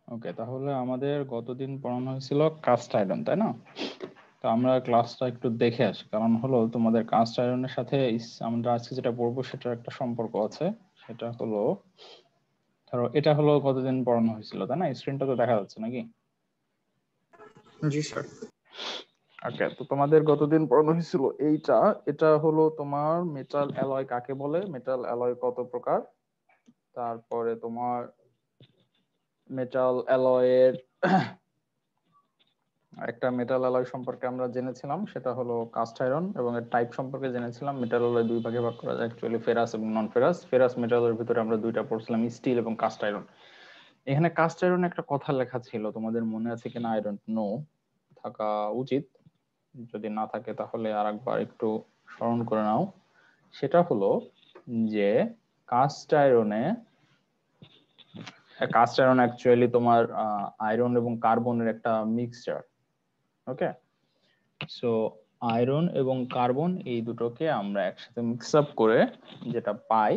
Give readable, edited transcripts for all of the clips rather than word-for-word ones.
ওকে, তাহলে আমাদের গতদিন পড়ানো হয়েছিল কাস্ট আয়রন, তাই না? তো আমরা ক্লাসটা একটু দেখে আসি, কারণ হলো তোমাদের কাস্ট আয়রনের সাথে আমরা আজকে যেটা পড়বো সেটার একটা সম্পর্ক আছে। সেটা হলো, ধরো এটা হলো গতদিন পড়ানো হয়েছিল, তাই না? স্ক্রিনটা তো দেখা যাচ্ছে নাকি? জি স্যার। ওকে, তো তোমাদের গতদিন পড়ানো হয়েছিল এইটা। এটা হলো তোমার মেটাল অ্যালয় কাকে বলে, মেটাল অ্যালয় কত প্রকার, তারপরে তোমার মেটাল অ্যালয়ের একটা মেটাল অ্যালয় সম্পর্কে আমরা জেনেছিলাম, সেটা হলো কাস্ট আয়রন, এবং এর টাইপ সম্পর্কে জেনেছিলাম। মেটাল অ্যালয় দুই ভাগে ভাগ করা যায় অ্যাকচুয়ালি, ফেরাস এবং নন ফেরাস। ফেরাস মেটালের ভিতরে আমরা দুইটা পড়ছিলাম, স্টিল এবং কাস্ট আয়রন। এখানে কাস্ট আয়রন একটা কথা লেখা ছিল, তোমাদের মনে আছে কিনা আই ডোন্ট নো, থাকা উচিত, যদি না থাকে তাহলে আরেকবার একটু স্মরণ করে নাও। সেটা হলো যে কাস্ট আয়রনে, কাস্ট আয়রন অ্যাকচুয়ালি তোমার আয়রন এবং কার্বনের একটা মিক্সচার। ওকে, সো আয়রন এবং কার্বন এই দুটোকে আমরা একসাথে মিক্স আপ করে যেটা পাই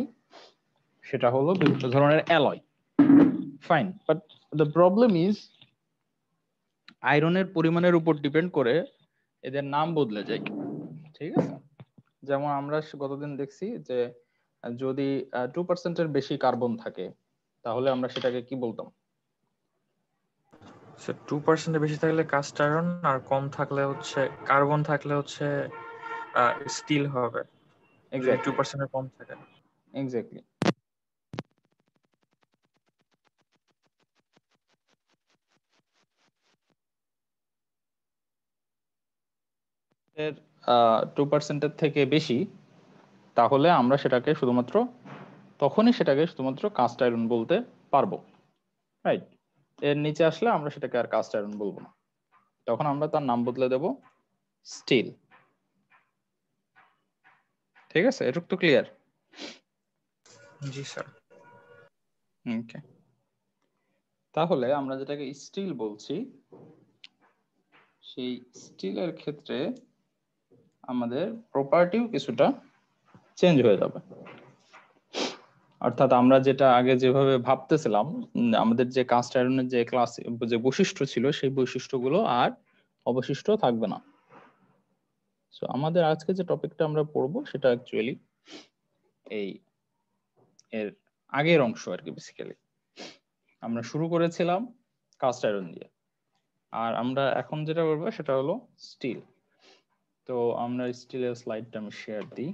সেটা হলো বিভিন্ন ধরনের alloy. Fine, but the problem is আয়রনের পরিমাণের উপর ডিপেন্ড করে এদের নাম বদলে যায়। ঠিক আছে, যেমন আমরা গতদিন দেখছি যে যদি 2%-এর বেশি কার্বন থাকে তাহলে আমরা সেটাকে কি বলতাম? স্যার 2% বেশি থাকলে কাস্ট আয়রন, আর কম থাকলে হচ্ছে কার্বন থাকলে হচ্ছে স্টিল হবে, যদি এক্স্যাক্টলি, 2% কম থাকে। এক্স্যাক্টলি। এর 2%-এর থেকে বেশি, তাহলে আমরা সেটাকে শুধুমাত্র, তখনই সেটাকে শুধুমাত্র কাস্ট আয়রন বলতে পারবো, রাইট? এর নিচে আসলে আমরা সেটাকে আর কাস্ট আয়রন বলবো না, তখন আমরা তার নাম বদলে দেব স্টিল। ঠিক আছে, এটুকু তো ক্লিয়ার? জি স্যার। ওকে, তাহলে আমরা যেটাকে স্টিল বলছি সেই স্টিলের ক্ষেত্রে আমাদের প্রপার্টিও কিছুটা চেঞ্জ হয়ে যাবে। অর্থাৎ আমরা যেটা আগে যেভাবে ভাবতেছিলাম, আমাদের যে কাস্ট আয়রনের যে ক্লাস, যে বৈশিষ্ট্য ছিল, সেই বৈশিষ্ট্যগুলো আর অবশিষ্ট থাকবে না। সো আমাদের আজকে যে টপিকটা আমরা পড়বো সেটা অ্যাকচুয়ালি এই এর আগের অংশ আর কি। বেসিক্যালি আমরা শুরু করেছিলাম কাস্ট আয়রন দিয়ে, আর আমরা এখন যেটা করবো সেটা হলো স্টিল। তো আমরা স্টিলের স্লাইডটা আমি শেয়ার দিই।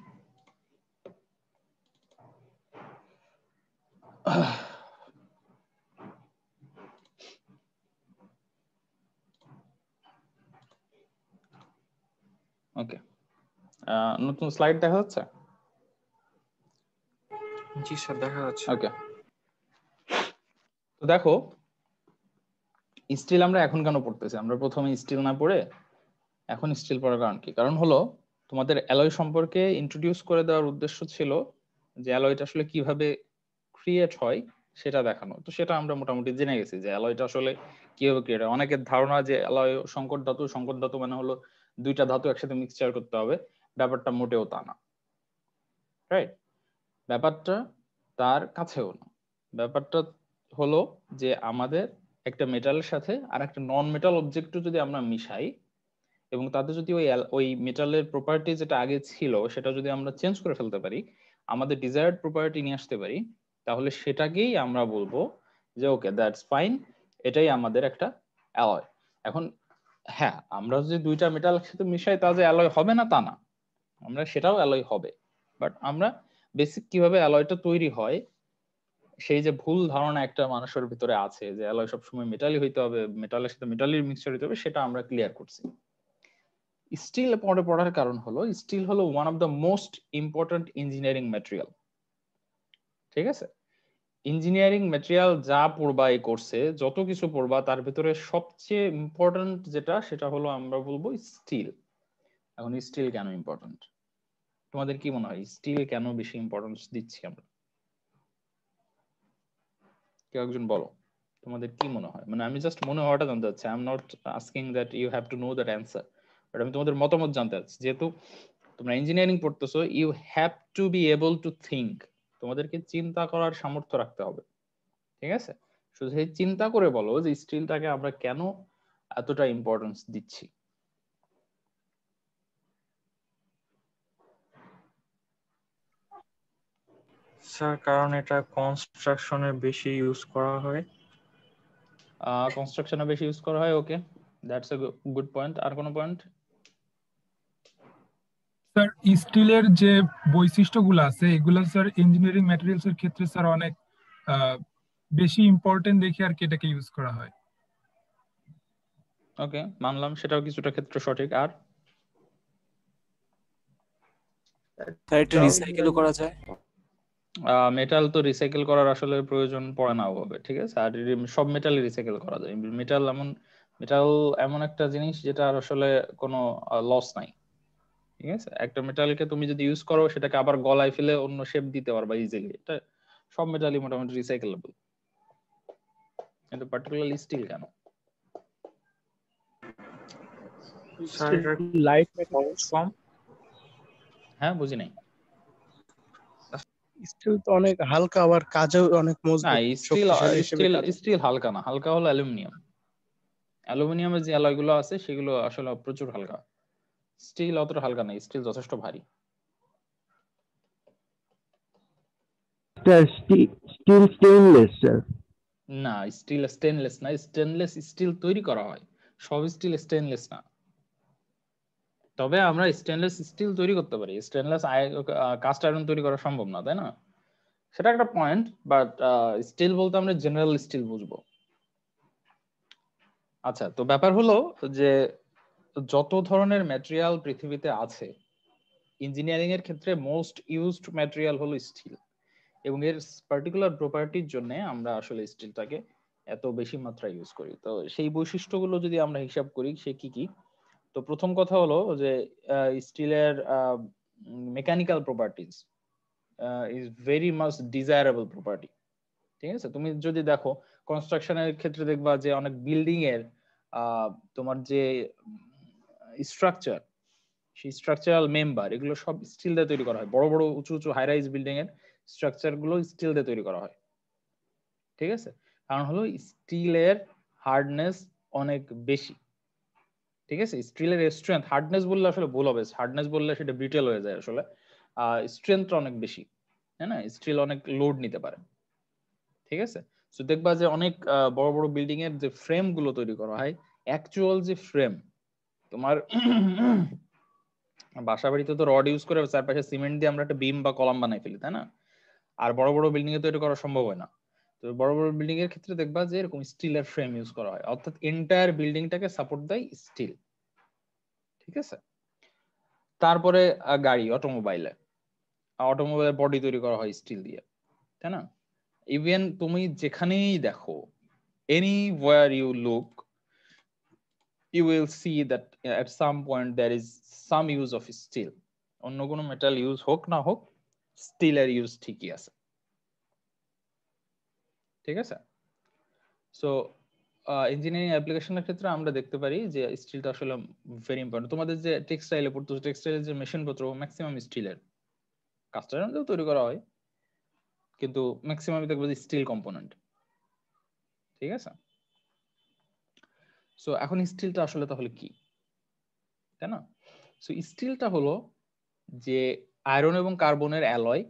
ওকে, নতুন স্লাইড দেখা যাচ্ছে? জি স্যার, দেখা যাচ্ছে। ওকে, তো দেখো স্টিল আমরা এখন কেন পড়তেছি? আমরা প্রথমে স্টিল না পড়ে এখন স্টিল পড়ার কারণ কি? কারণ হলো তোমাদের অ্যালয় সম্পর্কে ইন্ট্রোডিউস করে দেওয়ার উদ্দেশ্য ছিল যে অ্যালয়টা আসলে কিভাবে ক্রিয়েট হয় সেটা দেখানো। তো সেটা আমরা মোটামুটি জেনে গেছি যে অ্যালয়টা আসলে কিভাবে ক্রিয়েট হয়। অনেকের ধারণা যে অ্যালয় সংকর ধাতু, সংকর ধাতু মানে হলো দুইটা ধাতু একসাথে মিক্সচার করতে হবে। ব্যাপারটা মোটেও তা না, রাইট? ব্যাপারটা তার কাছেও না। ব্যাপারটা হলো যে আমাদের একটা মেটালের সাথে আর একটা নন মেটাল অবজেক্ট যদি আমরা মিশাই এবং তাতে যদি ওই মেটালের প্রপার্টি যেটা আগে ছিল সেটা যদি আমরা চেঞ্জ করে ফেলতে পারি, আমাদের ডিজায়ার্ড প্রপার্টি নিয়ে আসতে পারি, তাহলে সেটাকেই আমরা বলবো যে ওকে, দ্যাটস ফাইন, এটাই আমাদের একটা অ্যালয়। এখন হ্যাঁ, আমরা যদি দুইটা মেটাল একসাথে মিশাই তা যে অ্যালয় হবে না তা না, আমরা সেটাও অ্যালয় হবে। বাট আমরা বেসিক কিভাবে অ্যালয়টা তৈরি হয়, সেই যে ভুল ধারণা একটা মানুষের ভিতরে আছে যে অ্যালয় সবসময় মেটালই হইতে হবে, মেটালের সাথে মেটালের মিক্সচার হইতে হবে, সেটা আমরা ক্লিয়ার করছি। স্টিল পরে পড়ার কারণ হলো স্টিল হলো one of the most important engineering material. ঠিক আছে, ইঞ্জিনিয়ারিং ম্যাটেরিয়াল যা পড়বা এই কোর্সে, যত কিছু পড়বা তার ভিতরে সবচেয়ে ইম্পর্টেন্ট যেটা সেটা হলো আমরা বলবো স্টিল। এখন স্টিল কেন ইম্পর্টেন্ট তোমাদের কি মনে হয়? স্টিল কেন বেশি ইম্পর্টেন্স দিচ্ছি আমরা? কেউ একজন বলো, তোমাদের কি মনে হয়? মানে আমি জাস্ট মনে হওয়াটা জানতে চাচ্ছি, I am not asking that you have to know that answer, but আমি তোমাদের মতামত জানতে চাচ্ছি। যেহেতু তোমরা ইঞ্জিনিয়ারিং পড়তেছো, you have to be able to think, তোমাদেরকে চিন্তা করার সামর্থ্য রাখতে হবে। ঠিক আছে, শুধু সেই চিন্তা করে বলো যে স্টিলটাকে আমরা কেন এতটা ইম্পর্টেন্স দিচ্ছি। স্যার কারণ এটা কনস্ট্রাকশনে বেশি ইউজ করা হয়। কনস্ট্রাকশনে বেশি ইউজ করা হয়, ওকে, দ্যাটস এ গুড পয়েন্ট। আর কোনো পয়েন্ট? স্যার স্টিলের যে বৈশিষ্ট্যগুলো আছে এগুলো স্যার ইঞ্জিনিয়ারিং ম্যাটেরিয়ালস এর ক্ষেত্রে স্যার অনেক বেশি ইম্পর্টেন্ট দেখে আর কি এটাকে ইউজ করা হয়। ওকে, মানলাম, সেটাও কিছুটা ক্ষেত্রে সঠিক। আর স্যার এটা রিসাইকেলও করা যায়। মেটাল তো রিসাইকেল করার আসলে প্রয়োজন পড়ে না ওভাবে, ঠিক আছে। আর সব মেটালই রিসাইকেল করা যায়। মেটাল এমন একটা জিনিস যেটা আসলে কোনো লস নাই, ঠিক আছে। একটা মেটালকে তুমি যদি ইউজ করো সেটাকে আবার গলায় ফেলে অন্য শেপ দিতে পারবা ইজিলি। এটা সব মেটালই মোটামুটি রিসাইকেলেবল, কিন্তু পার্টিকুলারলি স্টিল কেন? স্যার এটার লাইট খরচ কম। হ্যাঁ, বুঝি নাই। স্টিল তো অনেক হালকা, আবার কাজেও অনেক না, মজবুত, শক্তিশালী হিসেবে কাজ। স্টিল হালকা না, হালকা হলো অ্যালুমিনিয়াম। অ্যালুমিনিয়ামের যে অ্যালয়গুলো আছে সেগুলো আসলে প্রচুর হালকা। স্টিল অতটা হালকা না, স্টিল যথেষ্ট ভারী। Steel stainless sir. না, স্টিল স্টেনলেস না, স্টেনলেস স্টিল তৈরি করা হয়, সব স্টিল স্টেনলেস না। তবে আমরা স্টেনলেস স্টিল তৈরি করতে পারি, স্টেনলেস কাস্ট আয়রন তৈরি করা সম্ভব না, তাই না? সেটা একটা পয়েন্ট, বাট স্টিল বলতে আমরা জেনারেল স্টিল বুঝবো। আচ্ছা, তো ব্যাপার হলো যে যত ধরনের ম্যাটেরিয়াল পৃথিবীতে আছে, ইঞ্জিনিয়ারিং এর ক্ষেত্রে মোস্ট ইউজড ম্যাটেরিয়াল হলো স্টিল, এবং এর পার্টিকুলার প্রপার্টির জন্য আমরা আসলে স্টিলটাকে এত বেশি মাত্রায় ইউজ করি। তো সেই বৈশিষ্ট্যগুলো যদি আমরা হিসাব করি সে কি কি, তো প্রথম কথা হলো যে স্টিলের mechanical properties is very much desirable property, ঠিক আছে। তুমি যদি দেখো কনস্ট্রাকশনের ক্ষেত্রে দেখবা যে অনেক বিল্ডিং এর তোমার যে স্ট্রাকচার, সেই স্ট্রাকচারাল মেম্বার এগুলো সব স্টিল দিয়ে তৈরি করা হয়। বড় বড় উঁচু উঁচু হাই রাইজ বিল্ডিং এর স্ট্রাকচার গুলো স্টিল দিয়ে তৈরি করা হয়, ঠিক আছে। কারণ হলো স্টিলের হার্ডনেস অনেক বেশি, ঠিক আছে। স্টিলের স্ট্রেংথ, হার্ডনেস বললে আসলে ভুল হবে, হার্ডনেস বললে সেটা ব্রিটেল হয়ে যায় আসলে। স্ট্রেংথটা অনেক বেশি, তাই না? স্টিল অনেক লোড নিতে পারে, ঠিক আছে। তো দেখবা যে অনেক বড় বড় বিল্ডিং এর যে ফ্রেম গুলো তৈরি করা হয়, অ্যাকচুয়াল যে ফ্রেম, তোমার বাসা বাড়িতে তো রড ইউজ করে চারপাশে সিমেন্ট দিয়ে আমরা একটা বিম বা কলাম বানাই ফেলি, তাই না? আর বড় বড় বিল্ডিং এ তৈরি করা সম্ভব হয় না। তো বড় বড় বিল্ডিং এর ক্ষেত্রে দেখবা যে এরকম স্টিলের ফ্রেম ইউজ করা হয়, অর্থাৎ এন্টায়ার বিল্ডিংটাকে সাপোর্ট দেয় স্টিল, ঠিক আছে। তারপরে গাড়ি, অটোমোবাইলের বডি তৈরি করা হয় স্টিল দিয়ে, তাই না? ইভেন তুমি যেখানেই দেখো, anywhere you look, you will see that at some point there is some use of steel. অন্য কোনো মেটাল ইউজ হোক না হোক, স্টিলের ইউজ ঠিকই আছে, ঠিক আছে। সো ইঞ্জিনিয়ারিং অ্যাপ্লিকেশনের ক্ষেত্রে আমরা দেখতে পারি যে স্টিলটা আসলে ভেরি ইম্পর্টেন্ট। তোমাদের যে টেক্সটাইলে পড়তো, টেক্সটাইলের যে মেশিন পত্র ম্যাক্সিমাম স্টিলের, কাস্ট আয়রন দিয়েও তৈরি করা হয়, কিন্তু ম্যাক্সিমাম দেখবো যে স্টিল কম্পোনেন্ট, ঠিক আছে। সো এখন স্টিলটা আসলে তাহলে কি, তাই না? সো স্টিলটা হলো যে আয়রন এবং কার্বনের অ্যালয়,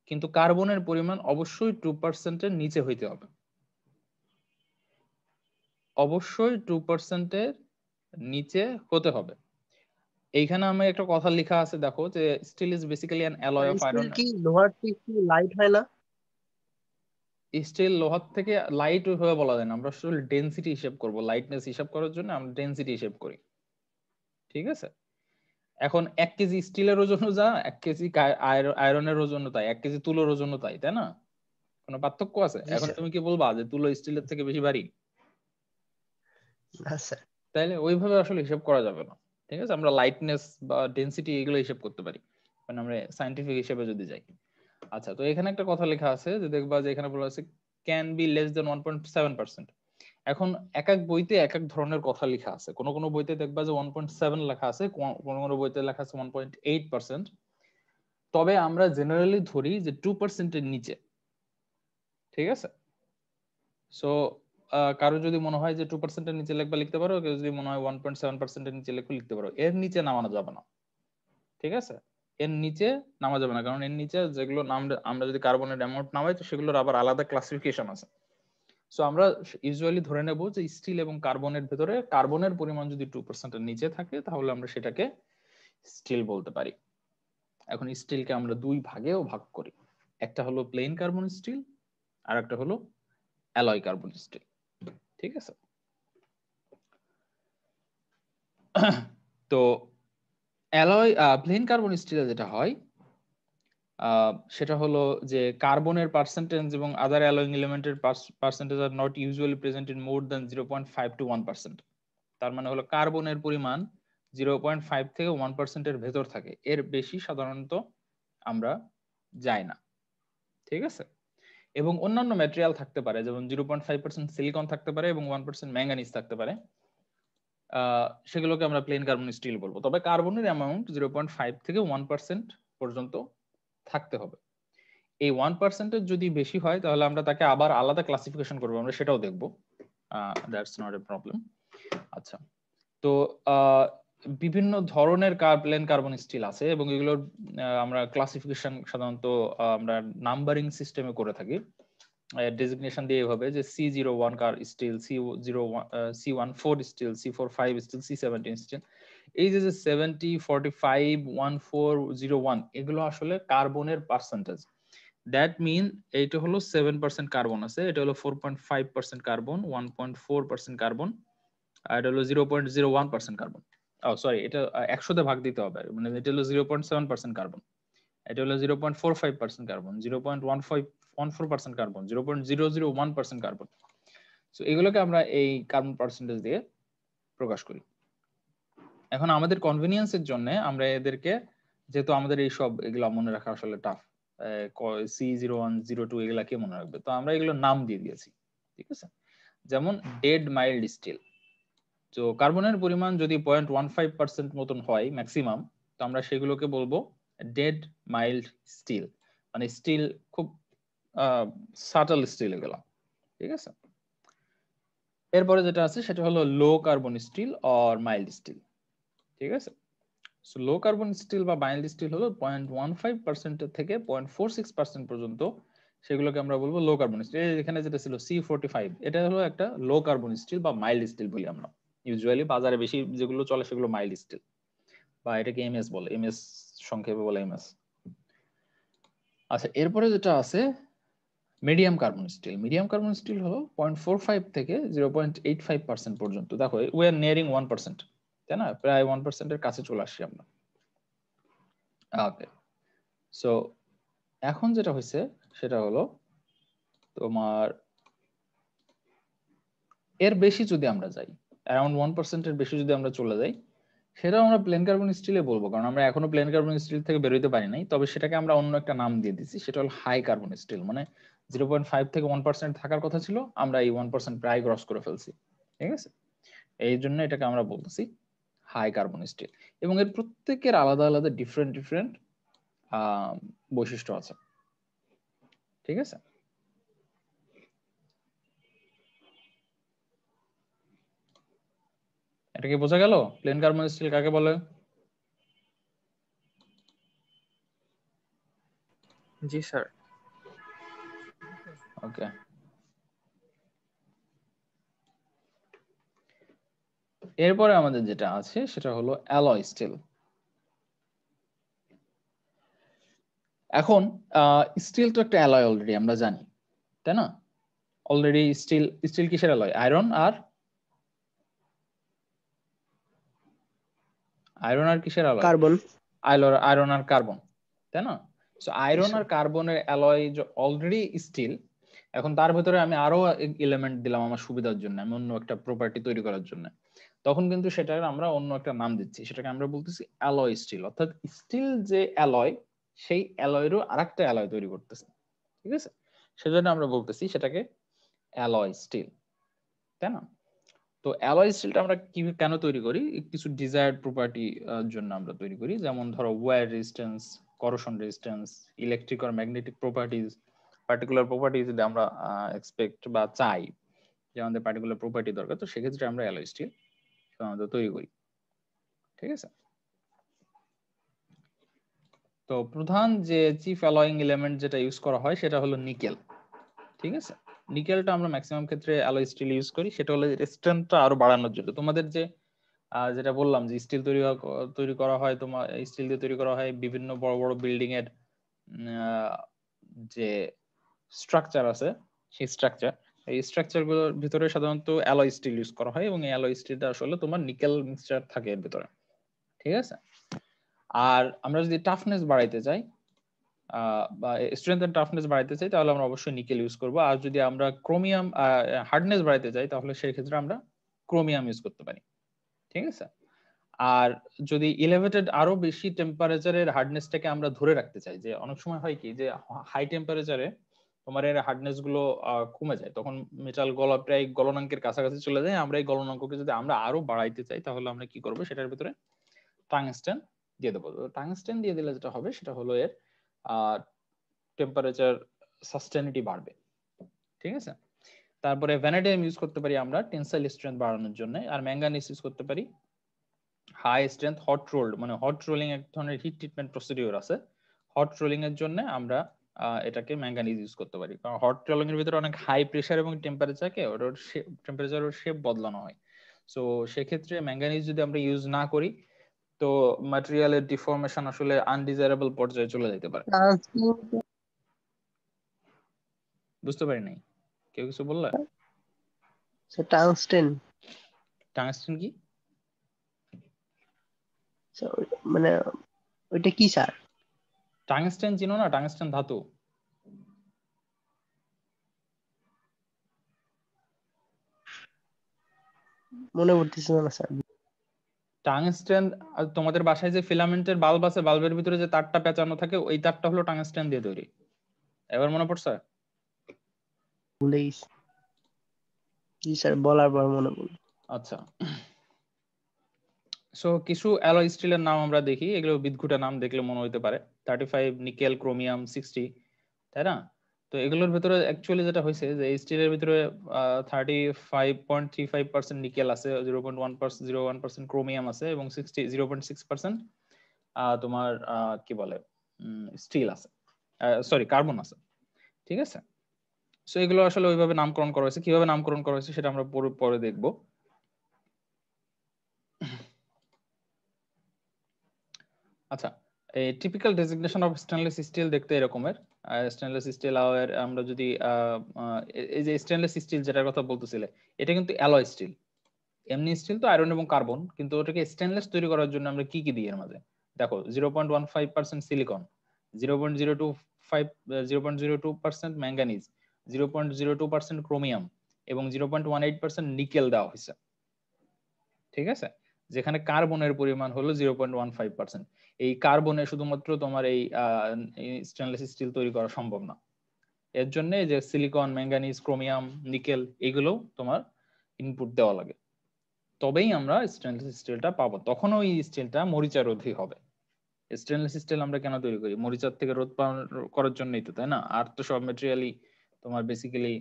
কিন্তু কার্বনের পরিমাণ অবশ্যই 2% নিচে হইতে হবে, অবশ্যই 2% নিচে হতে হবে। এইখানে আমি একটা কথা লেখা আছে, দেখো যে steel is basically an alloy of iron. কি লোহার থেকে কি লাইট হয় না? স্টিল লোহার থেকে লাইট হয়ে বলা যায় না, আমরা আসলে ডেনসিটি হিসাব করব, লাইটনেস হিসাব করার জন্য আমরা ডেনসিটি হিসাব করি, ঠিক আছে। এখন 1 কেজি স্টিলের ওজনও যা, 1 কেজি আয়রনের ওজনও তাই, 1 কেজি তুলোর ওজনও তাই, তাই না? কোনো পার্থক্য আছে? এখন তুমি কি বলবা যে তুলো স্টিলের থেকে বেশি ভারী? না স্যার। তাইলে ওইভাবে আসলে হিসাব করা যাবে না, ঠিক আছে। আমরা লাইটনেস বা ডেনসিটি এগুলো হিসাব করতে পারি, মানে আমরা সায়েন্টিফিক হিসেবে যদি যাই। আচ্ছা, তো এখানে একটা কথা লেখা আছে যে দেখবা যে এখানে বলা আছে ক্যান বি লেস দেন 1.7%। এখন এক এক বইতে এক এক ধরনের কথা লেখা আছে, কোন কোন বইতে দেখবা যে 1.7 লেখা আছে, কোন কোন বইতে লেখা আছে 1.8%। তবে আমরা জেনারেলি ধরি যে 2% এর নিচে, ঠিক আছে। সো কারো যদি মনে হয় যে 2% এর নিচে লিখবা লিখতে পারো, কেউ যদি মনে হয় 1.7% এর নিচে লিখবে লিখতে পারো, এর নিচে নামানো যাবে না। ঠিক আছে, এর নিচে নামা যাবে না, কারণ এর নিচে যেগুলো আমরা যদি কার্বনের অ্যামাউন্ট নামাই তো সেগুলোর আবার আলাদা ক্লাসিফিকেশন আছে। সো আমরা ইউজুয়ালি ধরে নেব যে স্টিল এবং কার্বনের ভেতরে কার্বনের পরিমাণ যদি 2% এর নিচে থাকে তাহলে আমরা সেটাকে স্টিল বলতে পারি। এখন স্টিলকে আমরা দুই ভাগেও ভাগ করি, একটা হলো প্লেন কার্বন স্টিল আর একটা হলো অ্যালয় কার্বন স্টিল। ঠিক আছে, তো অ্যালয় প্লেন কার্বন স্টিলে যেটা হয় সেটা হলো যে কার্বনের পার্সেন্টেজ এবং আদার অ্যালয়িং এলিমেন্টের percentage are not usually present in more than 0.5 to 1%। তার মানে হলো কার্বনের পরিমাণ 0.5 থেকে 1% এর ভেতর থাকে, এর বেশি সাধারণত আমরা যাই না। ঠিক আছে, এবং অন্যান্য ম্যাটেরিয়াল থাকতে পারে, যেমন 0.5% সিলিকন থাকতে পারে এবং 1% ম্যাঙ্গানিজ থাকতে পারে, সেগুলোকে আমরা প্লেন কার্বন স্টিল বলবো। তবে কার্বনের অ্যামাউন্ট 0.5 থেকে 1% পর্যন্ত থাকতে হবে। এই 1% এর যদি বেশি হয় তাহলে আমরা তাকে আবার আলাদা ক্লাসিফিকেশন করবো, আমরা সেটাও দেখবো, দ্যাটস নট এ প্রবলেম। আচ্ছা, তো বিভিন্ন ধরনের প্লেন কার্বন স্টিল আছে এবং এগুলোর আমরা ক্লাসিফিকেশন সাধারণত আমরা নাম্বারিং সিস্টেমে করে থাকি, ডেজিগনেশন দিয়ে এভাবে যে C01 still, C14 still, C45 still, C17 still. এই যে 70, 45, 14, 01 এগুলো আসলে কার্বনের পার্সেন্টেজ। দ্যাট মিন এইটা হলো 7% কার্বন আছে, এটা হলো 4.5% কার্বন, 1.4% কার্বন, আর এটা হলো 0.01% কার্বন। সরি, এটা 100 ভাগ দিতে হবে, মানে এটা হলো 0.7% কার্বন, এটা হলো 0.45% কার্বন, 0.14% কার্বন, 0.001% কার্বন। সো এগুলোকে আমরা এই কার্বন পার্সেন্টেজ দিয়ে প্রকাশ করি। এখন আমাদের কনভিনিয়েন্সের জন্য আমরা এদেরকে, যেহেতু আমাদের এই সব এগুলো মনে রাখা আসলে টাফ, C01, 02 এগুলা কে মনে রাখবে, তো আমরা এগুলো নাম দিয়ে দিয়েছি। ঠিক আছে, যেমন ডেড মাইল্ড স্টিল। তো কার্বনের পরিমাণ যদি 0.15% মতন হয় ম্যাক্সিমাম, তো আমরা সেগুলোকে বলবো ডেড মাইল্ড স্টিল, মানে স্টিল খুব সাটল স্টিল এগুলো। ঠিক আছে, এরপরে যেটা আছে সেটা হলো লো carbon still or mild still. ঠিক আছে, সো লো কার্বন স্টিল বা মাইল্ড স্টিল হলো 0.15% থেকে 0.46% পর্যন্ত, সেগুলোকে আমরা বলবো লো কার্বন স্টিল। এখানে যেটা ছিল C45, এটা হলো একটা লো কার্বন স্টিল বা মাইল্ড স্টিল বলি আমরা। ইউজুয়ালি বাজারে বেশি যেগুলো চলে সেগুলো মাইল্ড স্টিল, বা এটাকে এমএস বলে, এমএস সংক্ষেপে বলে এমএস। আচ্ছা, এরপরে যেটা আছে medium carbon still. Medium carbon still হলো 0.45 থেকে 0.85% পর্যন্ত। দেখো উই আর নিয়ারিং 1%, তাই না, প্রায় 1% এর কাছে চলে আসছি আমরা। ওকে, সো এখন যেটা হয়েছে সেটা হলো তোমার এর বেশি যদি আমরা যাই, অ্যারাউন্ড 1% এর বেশি যদি আমরা চলে যাই, সেটাও আমরা প্লেন কার্বন স্টিলে বলবো, কারণ আমরা এখনো প্লেন কার্বন স্টিল থেকে বেরোতে পারি নাই। তবে সেটাকে আমরা অন্য একটা নাম দিয়ে দিচ্ছি, সেটা হলো হাই কার্বন স্টিল। মানে 0.5 থেকে 1% থাকার কথা ছিল, আমরা এই 1% প্রায় ক্রস করে ফেলছি। ঠিক আছে, এই জন্য এটাকে আমরা বলতেছি হাই কার্বন স্টিল, এবং এর প্রত্যেকের আলাদা আলাদা ডিফারেন্ট বৈশিষ্ট্য আছে। ঠিক আছে, এটা কি বোঝা গেল প্লেন কার্বন স্টিল কাকে বলে? জি স্যার। ওকে, এরপরে আমাদের যেটা আছে সেটা হলো অ্যালয় স্টিল। এখন স্টিল তো একটা অ্যালয় অলরেডি আমরা জানি, তাই না? অলরেডি স্টিল কিসের অ্যালয়? আয়রন আর কিসের অ্যালয়? কার্বন। আয়রন আর কার্বন, তাই না? সো আয়রন আর কার্বনের অ্যালয় অলরেডি স্টিল। এখন তার ভেতরে আমি আরো এলিমেন্ট দিলাম আমার সুবিধার জন্য, আমি অন্য একটা প্রপার্টি তৈরি করার জন্য, তখন কিন্তু সেটার আমরা অন্য একটা নাম দিচ্ছি, সেটাকে আমরা বলতেছি অ্যালয় স্টিল। অর্থাৎ স্টিল যে অ্যালয়, সেই অ্যালয়েরও আরেকটা অ্যালয় তৈরি করতেছে। ঠিক আছে, সেজন্য আমরা বলতেছি সেটাকে অ্যালয় স্টিল, তাই না? তো অ্যালয় স্টিলটা আমরা কেন তৈরি করি? কিছু ডিজায়ার্ড প্রপার্টি জন্য আমরা তৈরি করি, যেমন ধরো wear resistance, corrosion resistance, electric আর ম্যাগনেটিক প্রপার্টিজ, পার্টিকুলার প্রপার্টি যদি আমরা এক্সপেক্ট বা চাই, যে আমাদের পার্টিকুলার প্রপার্টি দরকার, তো সেক্ষেত্রে আমরা অ্যালয় স্টিল সাধারণত তৈরি করি। ঠিক আছে, তো প্রধান যে চিফ অ্যালয়িং এলিমেন্ট যেটা ইউজ করা হয় সেটা হলো নিকেল। ঠিক আছে, নিকেলটা আমরা ম্যাক্সিমাম ক্ষেত্রে অ্যালয় স্টিল ইউজ করি, সেটা হলো স্ট্রেংথটা আরো বাড়ানোর জন্য। তোমাদের যে যেটা বললাম যে স্টিল তৈরি করা হয়, তোমার স্টিল দিয়ে তৈরি করা হয় বিভিন্ন বড় বড় বিল্ডিং এর যে স্ট্রাকচার আছে, সেই এই স্ট্রাকচার গুলোর ভিতরে সাধারণত অ্যালয় স্টিল ইউজ করা হয় এবং এই অ্যালয় স্টিলটা আসলে তোমার নিকেল মিক্সচার থাকে এর ভিতরে। ঠিক আছে, আর আমরা যদি টাফনেস বাড়াইতে চাই বা স্ট্রেংথ এন্ড টাফনেস বাড়াইতে চাই তাহলে আমরা অবশ্যই নিকেল ইউজ করব। আর যদি আমরা ক্রোমিয়াম হার্ডনেস বাড়াইতে চাই তাহলে সেই ক্ষেত্রে আমরা ক্রোমিয়াম ইউজ করতে পারি। ঠিক আছে, আর যদি এলিভেটেড আরো বেশি টেম্পারেচারের হার্ডনেসটাকে আমরা ধরে রাখতে চাই, যে অনেক সময় হয় কি যে হাই টেম্পারেচারে তোমার এর হার্ডনেস গুলো কমে যায়, তখন মেটাল প্রায় গলনাঙ্কের কাছাকাছি চলে যায়। আমরা এই গলনাঙ্ককে যদি আমরা আরো বাড়াইতে চাই তাহলে আমরা কি করব, সেটার ভিতরে টাংস্টেন দিয়ে দেবো। টাংস্টেন দিয়ে দিলে যেটা হবে সেটা হলো এর টেম্পারেচার সাস্টেনিটি বাড়বে। ঠিক আছে, তারপরে ভ্যানাডিয়াম ইউজ করতে পারি আমরা টেনসাইল স্ট্রেংথ বাড়ানোর জন্য, আর ম্যাঙ্গানিজ ইউজ করতে পারি হাই স্ট্রেংথ হট রোল্ড, মানে হট রোলিং এক ধরনের হিট ট্রিটমেন্ট প্রসিডিউর আছে, হট রোলিং এর জন্য আমরা এটাকে ম্যাঙ্গানিজ ইউজ করতে পারি। কারণ হট রোলিং এর ভিতরে অনেক হাই প্রেসার এবং টেম্পারেচারকে টেম্পারেচার শেপ বদলানো হয়। সো সেক্ষেত্রে ম্যাঙ্গানিজ যদি আমরা ইউজ না করি তো ম্যাটেরিয়ালের ডিফর্মেশন আসলে আনডিজায়ারেবল পর্যায়ে চলে যেতে পারে। বুঝতে পারি নাই, কেউ কিছু বললে? টাংস্টেন টাংস্টেন কি? মানে ওইটা কি স্যার? টাংস্টেন চিনো না? টাংস্টেন ধাতু। মনে পড়তেছে না স্যার। টাংস্টেন তোমাদের বাসায় যে ফিলামেন্টের বাল্ব আছে, বাল্বের ভিতরে যে তারটা পেঁচানো থাকে ওই তারটা হলো টাংস্টেন দিয়ে তৈরি। এবার মনে পড়ছে? ভুলে গেছি। জি স্যার, বলার পর মনে পড়ল। আচ্ছা, সো কিছু অ্যালয় স্টিলের নাম আমরা দেখি, এগুলো বিদঘুটে নাম দেখলে মনে হতে পারে 35 নিকেল ক্রোমিয়াম 60, তাই না? তো এগুলোর ভিতরে অ্যাকচুয়ালি যেটা হয়েছে যে স্টিলের ভিতরে 35.35% নিকেল আছে, 0.1% ক্রোমিয়াম আছে এবং 0.6% তোমার কি বলে স্টিল আছে, সরি কার্বন আছে। ঠিক আছে, সো এগুলো আসলে ওইভাবে নামকরণ করা হয়েছে, কিভাবে নামকরণ করা হয়েছে সেটা আমরা পরে দেখবো। আচ্ছা, এই typical designation of stainless steel দেখতে এরকমের। স্টেনলেস স্টিল আমরা যদি এই যে স্টেনলেস স্টিল যেটার কথা বলতেছিলে, এটা কিন্তু অ্যালয় স্টিল। এমনি স্টিল তো আয়রন এবং কার্বন, কিন্তু ওটাকে স্টেনলেস তৈরি করার জন্য আমরা কি কি দিই এর মাঝে দেখো, 0.15% সিলিকন, 0.02% ম্যাঙ্গানিজ, 0.02% ক্রোমিয়াম এবং 0.18% নিকেল দেওয়া হয়েছে। ঠিক আছে, যেখানে কার্বনের পরিমাণ হলো 0.15%। এই কার্বনে শুধুমাত্র তোমার এই স্টেনলেস স্টিল তৈরি করা সম্ভব না, এর জন্য যে সিলিকন, ম্যাঙ্গানিজ, ক্রোমিয়াম, নিকেল এগুলো তোমার ইনপুট দেওয়া লাগে, তবেই আমরা স্টেনলেস স্টিলটা পাবো। তখন ওই স্টিলটা মরিচা রোধী হবে। স্টেনলেস স্টিল আমরা কেন তৈরি করি? মরিচার থেকে রোধ করার জন্যই তো, তাই না? আর তো সব ম্যাটেরিয়ালই তোমার বেসিক্যালি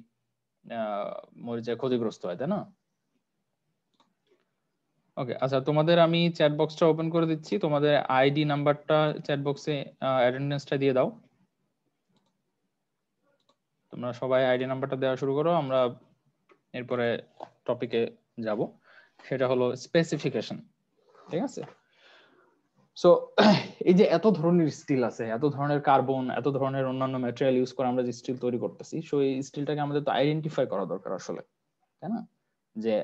মরিচায় ক্ষতিগ্রস্ত হয়, তাই না? ওকে, আচ্ছা, তোমাদের আমি চ্যাট বক্সটা ওপেন করে দিচ্ছি, তোমাদের আইডি নাম্বারটা চ্যাট বক্সে অ্যাটেন্ডেন্সটা দিয়ে দাও। তোমরা সবাই আইডি নাম্বারটা দেওয়া শুরু করো, আমরা এরপরে টপিকে যাব, সেটা হলো স্পেসিফিকেশন। ঠিক আছে, সো এই যে এত ধরনের স্টিল আছে, এত ধরনের কার্বন, এত ধরনের অন্যান্য ম্যাটেরিয়াল ইউজ করে আমরা যে স্টিল তৈরি করতেছি, সো এই স্টিলটাকে আমাদের তো আইডেন্টিফাই করা দরকার আসলে, তাই না? যে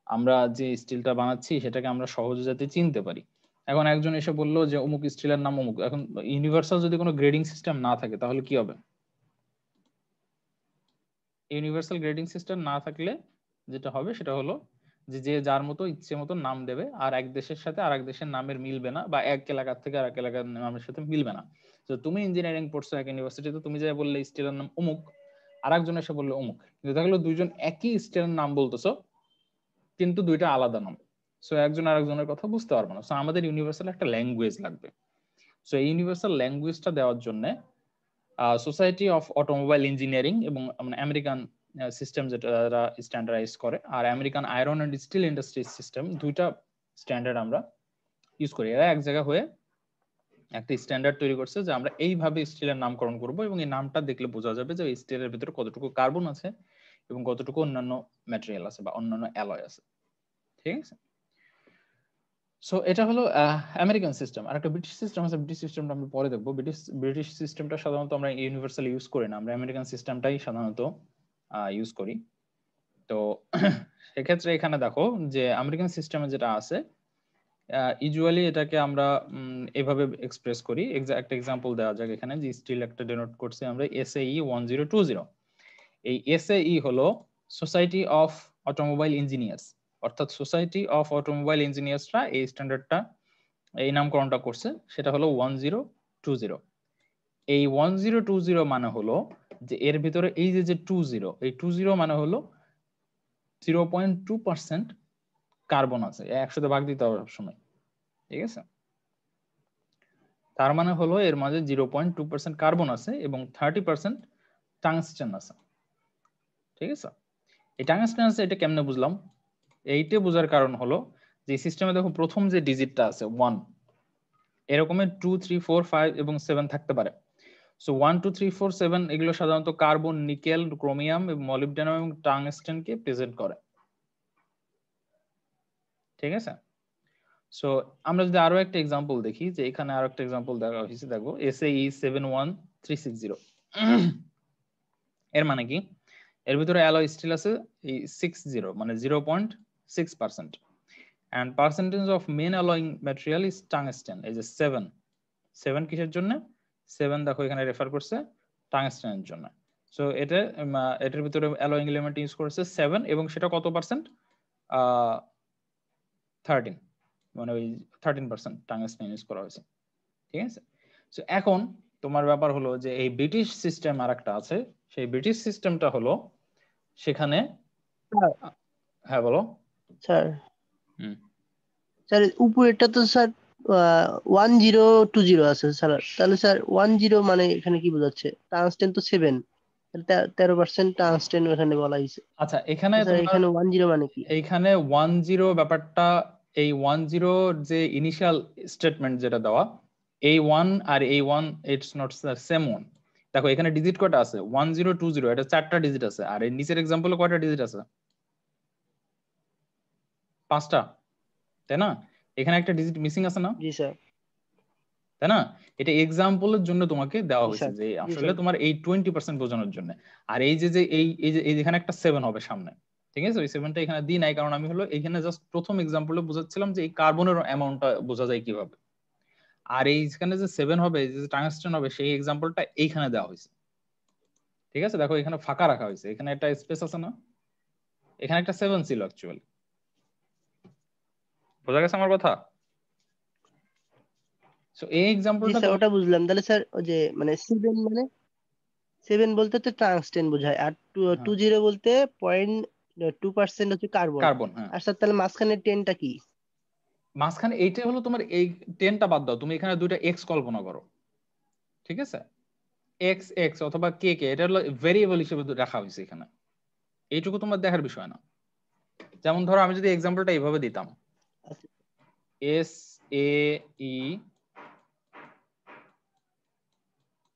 আমরা যে স্টিলটা বানাচ্ছি সেটাকে আমরা সহজে যাতে চিনতে পারি। এখন একজন এসে বললো যে অমুক স্টিলের নাম অমুক, এখন ইউনিভার্সাল যদি কোনো গ্রেডিং সিস্টেম না থাকে তাহলে কি হবে? ইউনিভার্সাল গ্রেডিং সিস্টেম না থাকলে যেটা হবে সেটা হলো যে যে যার মতো ইচ্ছে মতো নাম দেবে, আর এক দেশের সাথে আর এক দেশের নামের মিলবে না, বা এক এলাকার থেকে আর এক এলাকার নামের সাথে মিলবে না। তো তুমি ইঞ্জিনিয়ারিং পড়ছো এক ইউনিভার্সিটিতে, তুমি যা বললে স্টিলের নাম অমুক, আর একজন এসে বললো অমুক, কিন্তু দেখা গেলো দুইজন একই স্টিলের নাম বলতেছো কিন্তু দুইটা আলাদা নাম। সো একজন আরেকজনের কথা বুঝতে পারবে না। সো আমাদের ইউনিভার্সাল একটা ল্যাঙ্গুয়েজ লাগবে। সো এই ইউনিভার্সাল ল্যাঙ্গুয়েজটা দেওয়ার জন্য সোসাইটি অফ অটোমোবাইল ইঞ্জিনিয়ারিং এবং আমেরিকান সিস্টেম যেটা স্ট্যান্ডার্ডাইজ করে, আর American iron and steel industry system, দুইটা স্ট্যান্ডার্ড আমরা ইউজ করি। এরা এক জায়গা হয়ে একটা স্ট্যান্ডার্ড তৈরি করছে যে আমরা এইভাবে স্টিলের নামকরণ করব, এবং এই নামটা দেখলে বোঝা যাবে যে স্টিলের ভিতরে কতটুকু কার্বন আছে এবং কতটুকু অন্যান্য ম্যাটেরিয়াল আছে বা অন্যান্য অ্যালয় আছে। ঠিক আছে, সো এটা হলো আমেরিকান সিস্টেম। আর একটা ব্রিটিশ সিস্টেম আছে, ব্রিটিশ সিস্টেমটা আমরা পরে দেখবো। ব্রিটিশ সিস্টেমটা সাধারণত আমরা ইউনিভার্সালি ইউজ করি না, আমরা আমেরিকান সিস্টেমটাই সাধারণত ইউজ করি। তো সেক্ষেত্রে এখানে দেখো যে আমেরিকান সিস্টেমে যেটা আছে, ইউজুয়ালি এটাকে আমরা এভাবে এক্সপ্রেস করি। একটা এক্সাম্পল দেওয়া যাক এখানে, যে স্টিল একটা ডেনোট করছি আমরা SAE 1020। এই SAE হলো সোসাইটি অফ অটোমোবাইল ইঞ্জিনিয়ার্স, অর্থাৎ সোসাইটি অফ অটোমোবাইল ইঞ্জিনিয়ার্সরা এই স্ট্যান্ডার্ডটা, এই নামকরণটা করছে, সেটা হলো 1020। এই 1020 মানে হলো যে এর ভিতরে এই যে 20, এই 20 মানে হলো 0.2% কার্বন আছে। 100 ভাগ দিতে হবে সবসময়, ঠিক আছে? তার মানে হলো এর মাঝে 0.2% কার্বন আছে এবং 30% টাংস্টেন আছে। ঠিক আছে, এই টাংস্টেন আছে, এটা কেমনে বুঝলাম? এইটা বোঝার কারণ হলো যে সিস্টেমে দেখো প্রথম যে ডিজিটটা আছে 1, এরকমের 2, 3, 4, 5 এবং 7 থাকতে পারে। সো 1, 2, 3, 4, 7 এগুলো সাধারণত কার্বন, নিকেল, ক্রোমিয়াম এবং মলিবডেনাম এবং টাংস্টেনকে প্রেজেন্ট করে। ঠিক আছে, সো আমরা যদি আরো একটা এক্সাম্পল দেখি, যে এখানে আরো একটা এক্সাম্পল দেখা হয়েছে, দেখো SAE 71360। এর মানে কি? এর ভিতরে অ্যালয় স্টিল আছে এই 60, মানে 0.6%, and percentage of main alloying material is tungsten, এই যে 7 কিসের জন্য? 7 দেখো এখানে রেফার করছে টাংস্টেনের জন্য। সো এটার ভিতরে অ্যালয়িং এলিমেন্ট ইউজ করেছে 7, এবং সেটা কত পার্সেন্ট? 13, মানে ওই 13% টাংস্টেন ইউজ করা হয়েছে। ঠিক আছে, সো এখন তোমার ব্যাপার হলো যে এই ব্রিটিশ সিস্টেম আর একটা আছে, সেই ব্রিটিশ সিস্টেমটা হলো সেখানে, হ্যাঁ বলো স্যার। স্যার উপরেরটা তো স্যার 1020 আছে স্যার, তাহলে স্যার 10 মানে এখানে কি বোঝাচ্ছে? টাংস্টেন তো 7, 13% টাংস্টেন এখানে বলা হয়েছে। আচ্ছা, এখানে স্যার এখানে 10 মানে কি? এইখানে 10 ব্যাপারটা, এই 10 যে ইনিশিয়াল স্টেটমেন্ট যেটা দেওয়া, এই 1 আর এই 1 ইটস নট সেম ওয়ান। দেখো এখানে ডিজিট কয়টা আছে? 1020, এটা 4টা ডিজিট আছে। আর এই নিচের এক্সাম্পলে কয়টা ডিজিট আছে? 5টা, তাই না? এখানে একটা ডিজিট মিসিং আছে না? জি স্যার। তাই না? এটা এক্সাম্পলের জন্য তোমাকে দেওয়া জি হয়েছে, স্যার, যে জি আসলে স্যার। তোমার এই 20% বোঝানোর জন্য। আর এই যে এই যেখানে একটা 7 হবে সামনে, ঠিক আছে, ওই 7টা এখানে দিই নাই, কারণ আমি হলো এখানে জাস্ট প্রথম এক্সাম্পলে বোঝাচ্ছিলাম যে এই কার্বনের অ্যামাউন্টটা বোঝা যায় কিভাবে। আর এইখানে যে 7 হবে, যে টাংস্টেন হবে, সেই এক্সাম্পলটা এইখানে দেওয়া হয়েছে। ঠিক আছে, দেখো এখানে ফাঁকা রাখা হয়েছে, এখানে একটা স্পেস আছে না? এখানে একটা 7 ছিল অ্যাকচুয়ালি। বোঝা গেছে আমার কথা? সো এই জি এক্সাম্পলটা স্যার, ওটা বুঝলাম। তাহলে স্যার ওই যে মানে 7 মানে 7 বলতে তো টাংস্টেন বোঝায়, আর 20 বলতে 0.2% হচ্ছে কার্বন। কার্বন, হ্যাঁ। আর স্যার তাহলে মাঝখানে 10টা কি? মাঝখানে এইটা হলো তোমার, এই 10টা বাদ দাও, তুমি এখানে দুইটা এক্স কল্পনা করো। ঠিক আছে, এক্স এক্স অথবা কে কে, এটা হলো ভেরিয়েবল হিসেবে রাখা হয়েছে এখানে। এইটুকু তোমার দেখার বিষয় না। যেমন ধরো আমি যদি এক্সাম্পলটা এইভাবে দিতাম, SAE,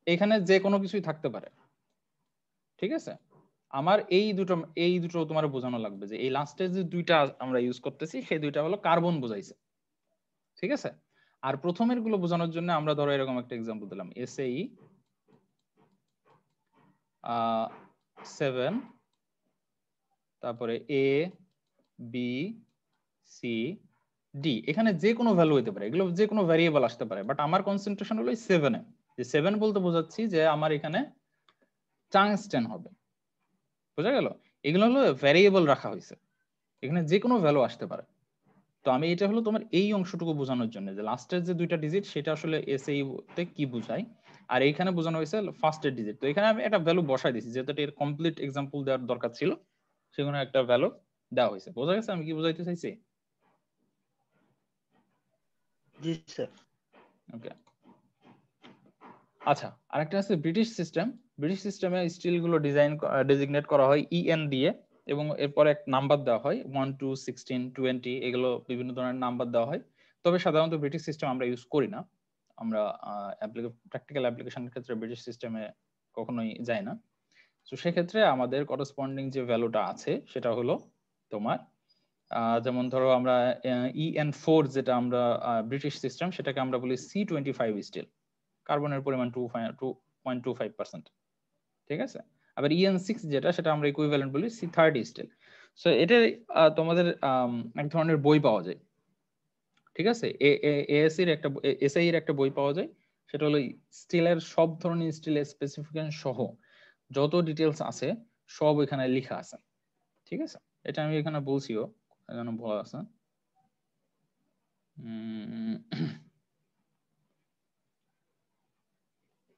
এখানে যে কোনো কিছুই থাকতে পারে। ঠিক আছে, আমার এই দুটো তোমার বোঝানো লাগবে যে এই লাস্টে যে দুইটা আমরা ইউজ করতেছি, সেই দুইটা হলো কার্বন বোঝাইছে। ঠিক আছে, আর প্রথমের গুলো বোঝানোর জন্য আমরা ধরো এরকম একটা এক্সাম্পল দিলাম, SAE 7, তারপরে ABCD, এখানে যে কোনো ভ্যালু হতে পারে, এগুলো যে কোনো ভ্যারিয়েবল আসতে পারে, বাট আমার কনসেন্ট্রেশন হলো 7 এ, যে 7 বলতে বোঝাচ্ছি যে আমার এখানে টাংস্টেন হবে। বোঝা গেল? এগুলো হলো ভ্যারিয়েবল রাখা হয়েছে, এখানে যে কোনো ভ্যালু আসতে পারে। তো আমি এটা হলো তোমার এই অংশটুকু বোঝানোর জন্য যে লাস্টের যে দুইটা ডিজিট সেটা আসলে SAE তে কি বোঝায়, আর এইখানে বোঝানো হয়েছে ফার্স্টের ডিজিট। তো এখানে আমি একটা ভ্যালু বসাই দিয়েছি, যেহেতু এর কমপ্লিট এক্সাম্পল দেওয়ার দরকার ছিল, সেখানে একটা ভ্যালু দেওয়া হয়েছে। বোঝা গেছে আমি কি বোঝাইতে চাইছি? জি স্যার। ওকে, আচ্ছা, আরেকটা আছে ব্রিটিশ সিস্টেম। ব্রিটিশ সিস্টেমে স্টিল গুলো ডেজিগনেট করা হয় ইএন দিয়ে, এবং এরপর এক নাম্বার দেওয়া হয় 1 2 16 20, এগুলো বিভিন্ন ধরনের নাম্বার দেওয়া হয়। তবে সাধারণত ব্রিটিশ সিস্টেম আমরা ইউজ করি না, আমরা প্র্যাকটিক্যাল অ্যাপ্লিকেশনের ক্ষেত্রে ব্রিটিশ সিস্টেমে কখনোই যাই না। তো সেক্ষেত্রে আমাদের করসপন্ডিং যে ভ্যালুটা আছে সেটা হলো তোমার যেমন ধরো আমরা EN4 যেটা আমরা ব্রিটিশ সিস্টেম, সেটাকে আমরা বলি C25 স্টিল, কার্বনের পরিমাণ 2.25%। ঠিক আছে, আবার EN6 যেটা, সেটা আমরা ইকুইভ্যালেন্ট বলি C30 স্টিল। সো এটা তোমাদের এক ধরনের বই পাওয়া যায়, ঠিক আছে, এসআই এর একটা বই পাওয়া যায়, সেটা হলো স্টিলের সব ধরনের স্টিলের স্পেসিফিকেশন সহ যত ডিটেলস আছে সব এখানে লেখা আছে। ঠিক আছে, এটা আমি এখানে বলছিও, এখানে বলা আছে।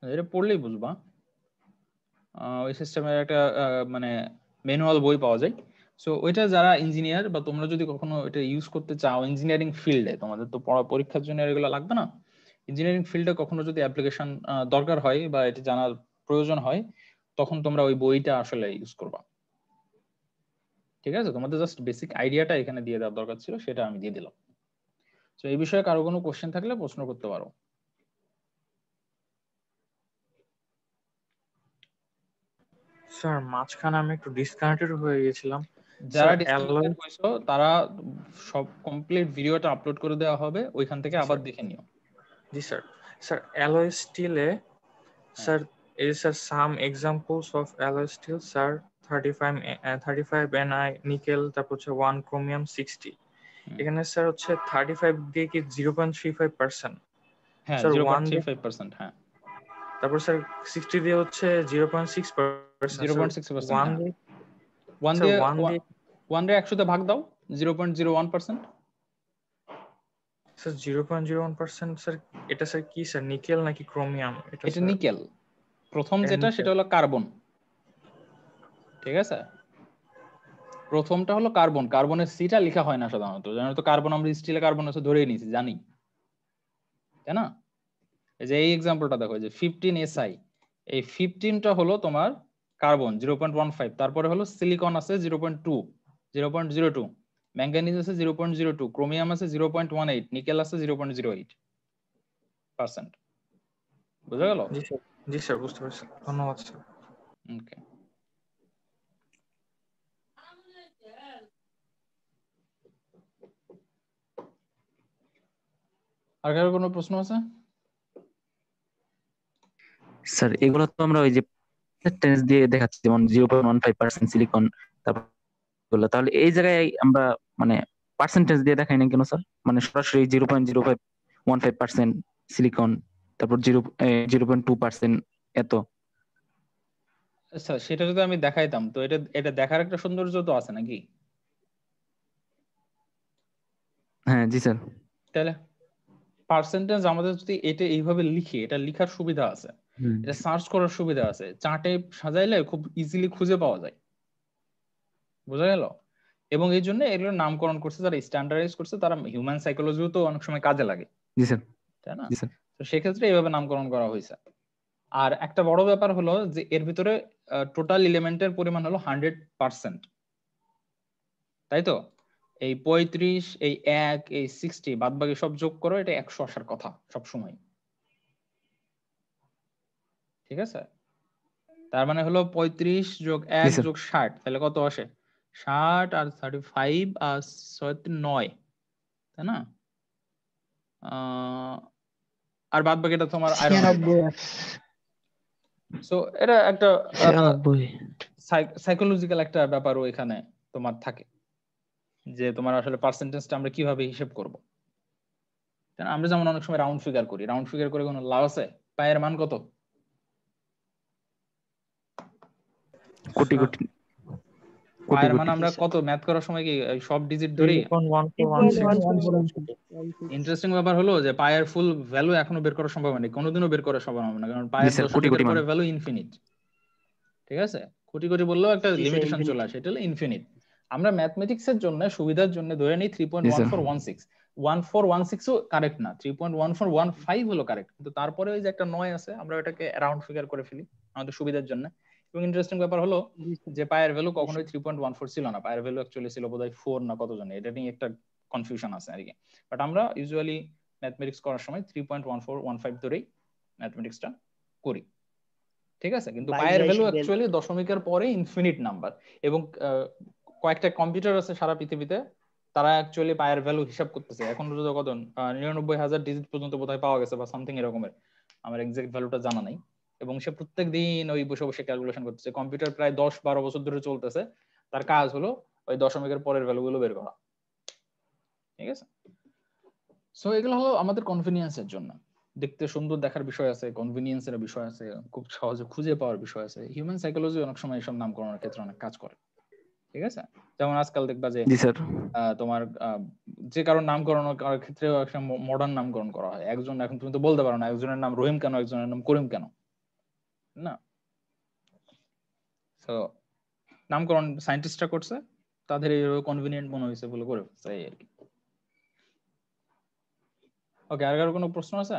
এটা পড়লেই বুঝবা। ওই সিস্টেমের একটা মানে ম্যানুয়াল বই পাওয়া যায়। সো ওইটা যারা ইঞ্জিনিয়ার বা তোমরা যদি কখনো এটা ইউজ করতে চাও ইঞ্জিনিয়ারিং ফিল্ডে, তোমাদের তো পরীক্ষার জন্য এগুলো লাগবে না, ইঞ্জিনিয়ারিং ফিল্ডে কখনো যদি অ্যাপ্লিকেশন দরকার হয় বা এটা জানার প্রয়োজন হয়, তখন তোমরা ওই বইটা আসলে ইউজ করবা। ঠিক আছে, তোমাদের জাস্ট বেসিক আইডিয়াটা এখানে দিয়ে দেওয়ার দরকার ছিল, সেটা আমি দিয়ে দিলাম। তো এই বিষয়ে কারো কোনো কোশ্চেন থাকলে প্রশ্ন করতে পারো। স্যার মাঝখানে আমি একটু ডিসকানেক্টেড হয়ে গেছিলাম। যারা স্যার ডিসকানেক্টেড হইছো তারা সব কমপ্লিট ভিডিওটা আপলোড করে দেওয়া হবে, ওইখান থেকে আবার দেখে নিও। জি স্যার। স্যার অ্যালয় স্টিলে স্যার এই sir some examples of alloy still sir 35 Ni nickel, তারপর হচ্ছে 1 ক্রোমিয়াম 60। এখানে স্যার হচ্ছে 35 দিয়ে কি 0.35%? হ্যাঁ, স্যার 0.35%। হ্যাঁ, তারপর স্যার 60 দিয়ে হচ্ছে 0.6%। 0.6%। 1 দিয়ে 100 তে ভাগ দাও, 0.01%। স্যার 0.01%। স্যার এটা স্যার কি স্যার, নিকেল নাকি ক্রোমিয়াম? এটা নিকেল। প্রথম যেটা সেটা হলো কার্বন। ঠিক আছে, প্রথমটা হলো কার্বন, কার্বনের সিটা লেখা হয় না সাধারণত কার্বন আমরা স্টিলে কার্বন আছে ধরেই নিয়েছি, জানি, তাই না? এই যে এই এক্সাম্পলটা দেখো, যে 15Si, এই 15টা হলো তোমার কার্বন 0.15, তারপরে হলো সিলিকন আছে 0.02, ম্যাঙ্গানিজ আছে 0.02, ক্রোমিয়াম আছে 0.18, নিকেল আছে 0.08%। বুঝা গেল? জি স্যার, বুঝতে পারছি। ধন্যবাদ স্যার। ওকে, আর কারো কোনো প্রশ্ন আছে? স্যার এগুলো তো আমরা ওই যে টেন্স দিয়ে দেখাচ্ছি, যেমন 0.15% সিলিকন, তারপর তাহলে এই জায়গায় আমরা মানে পার্সেন্টেজ দিয়ে দেখাই না কেন স্যার? মানে সরাসরি 0.0515% সিলিকন, তারপর 0.2% এত। আচ্ছা, সেটা যদি আমি দেখাইতাম তো এটা দেখার একটা সৌন্দর্য তো আছে নাকি? হ্যাঁ জি স্যার। তাহলে পার্সেন্টেজ আমাদের যদি এটা এইভাবে লিখি, এটা লিখার সুবিধা আছে, এটা সার্চ করার সুবিধা আছে, চার্টে সাজাইলে খুব ইজিলি খুঁজে পাওয়া যায়। বোঝা গেল? এবং এই জন্য এগুলোর নামকরণ করছে যারা স্ট্যান্ডার্ডাইজ করছে, তারা হিউম্যান সাইকোলজিও তো অনেক সময় কাজে লাগে, জি স্যার, তাই না? জি স্যার। তো সেক্ষেত্রে এইভাবে নামকরণ করা হয়েছে। আর একটা বড় ব্যাপার হলো যে এর ভিতরে টোটাল এলিমেন্টের পরিমাণ হলো 100%, তাই তো? এই 35, এই 1, এই 60 বাদ বাকি সব যোগ করো, এটা 100 আসার কথা সব সময়। ঠিক আছে, তার মানে হলো 35 যোগ 1 যোগ 60, তাহলে কত আসে? 60 আর 35 আর 9, তাই না? আর বাদ বাকিটা তোমার আয়রন। সো এটা একটা সাইকোলজিক্যাল একটা ব্যাপারও এখানে তোমার থাকে, যে তোমার আসলে পার্সেন্টেজটা আমরা কিভাবে হিসেব করব। আমরা যেমন অনেক সময় রাউন্ড ফিগার করি, রাউন্ড ফিগার করে কোনো লাভ আছে? পায়ের মান কত? কোটি কোটি। পায়ের মান আমরা কত ম্যাথ করার সময় কি সব ডিজিট ধরি? ইন্টারেস্টিং ব্যাপার হলো যে পায়ের ফুল ভ্যালু এখনো বের করা সম্ভব হয়নি, কোনোদিনও বের করা সম্ভব হবে না, কারণ পায়ের দশমিকের পরে ভ্যালু ইনফিনিট। ঠিক আছে, কোটি কোটি বললেও একটা লিমিটেশন চলে আসে, এটা হলো ইনফিনিট। আমরা ম্যাথমেটিক্স এর জন্য সুবিধার জন্য ধরে নিই 3.1416, 1416ও কারেক্ট না, 3.1415 হলো কারেক্ট, কিন্তু তারপরে ওই যে একটা 9 আছে, আমরা ওটাকে রাউন্ড ফিগার করে ফেলি, আমাদের সুবিধার জন্য। এবং ইন্টারেস্টিং ব্যাপার হলো যে পায়ের ভ্যালু কখনোই 3.14 ছিল না, পায়ের ভ্যালু অ্যাকচুয়ালি ছিল বোধহয় 4 না কত জানি, এটা নিয়ে একটা কনফিউশন আছে আর কি। বাট আমরা ইউজুয়ালি ম্যাথমেটিক্স করার সময় 3.1415 ধরেই ম্যাথমেটিক্সটা করি, ঠিক আছে। কিন্তু পায়ের ভ্যালু অ্যাকচুয়ালি দশমিকের পরে ইনফিনিট নাম্বার, এবং কয়েকটা কম্পিউটার আছে সারা পৃথিবীতে তারা অ্যাকচুয়ালি পায়ের ভ্যালু হিসাব করতেছে এখন পর্যন্ত কত 99,000 ডিজিট পর্যন্ত বোধহয় পাওয়া গেছে বা সামথিং এরকমের, আমার এক্সাক্ট ভ্যালুটা জানা নাই। এবং সে প্রত্যেক দিন ওই বসে বসে ক্যালকুলেশন করতেছে, কম্পিউটার প্রায় 10-12 বছর ধরে চলতেছে, তার কাজ হলো ওই দশমিকের পরের ভ্যালুগুলো বের করা, ঠিক আছে। সো এগুলো হলো আমাদের কনভিনিয়েন্সের জন্য, দেখতে সুন্দর দেখার বিষয় আছে, কনভিনিয়েন্সের বিষয় আছে, খুব সহজে খুঁজে পাওয়ার বিষয় আছে। হিউম্যান সাইকোলজি অনেক সময় এইসব নামকরণের ক্ষেত্রে অনেক কাজ করে, ঠিক আছে। যেমন আজকাল দেখবা যে তোমার যে কারোর নামকরণ করার ক্ষেত্রে একটা মডার্ন নামকরণ করা হয়। একজন এখন তুমি তো বলতে পারো না একজনের নাম রহিম কেন, একজনের নাম করিম কেন, না। তো নামকরণ সায়েন্টিস্টরা করছে, তাদের এইভাবে কনভিনিয়েন্ট মনে হয়েছে বলে করে ফেলছে, এই আর কি। ওকে, আর কারো কোনো প্রশ্ন আছে?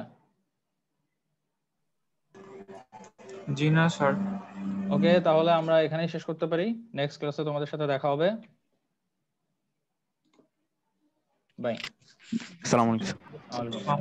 জি না স্যার। ওকে, তাহলে আমরা এখানেই শেষ করতে পারি। নেক্সট ক্লাসে তোমাদের সাথে দেখা হবে। বাই। আসসালামু আলাইকুম।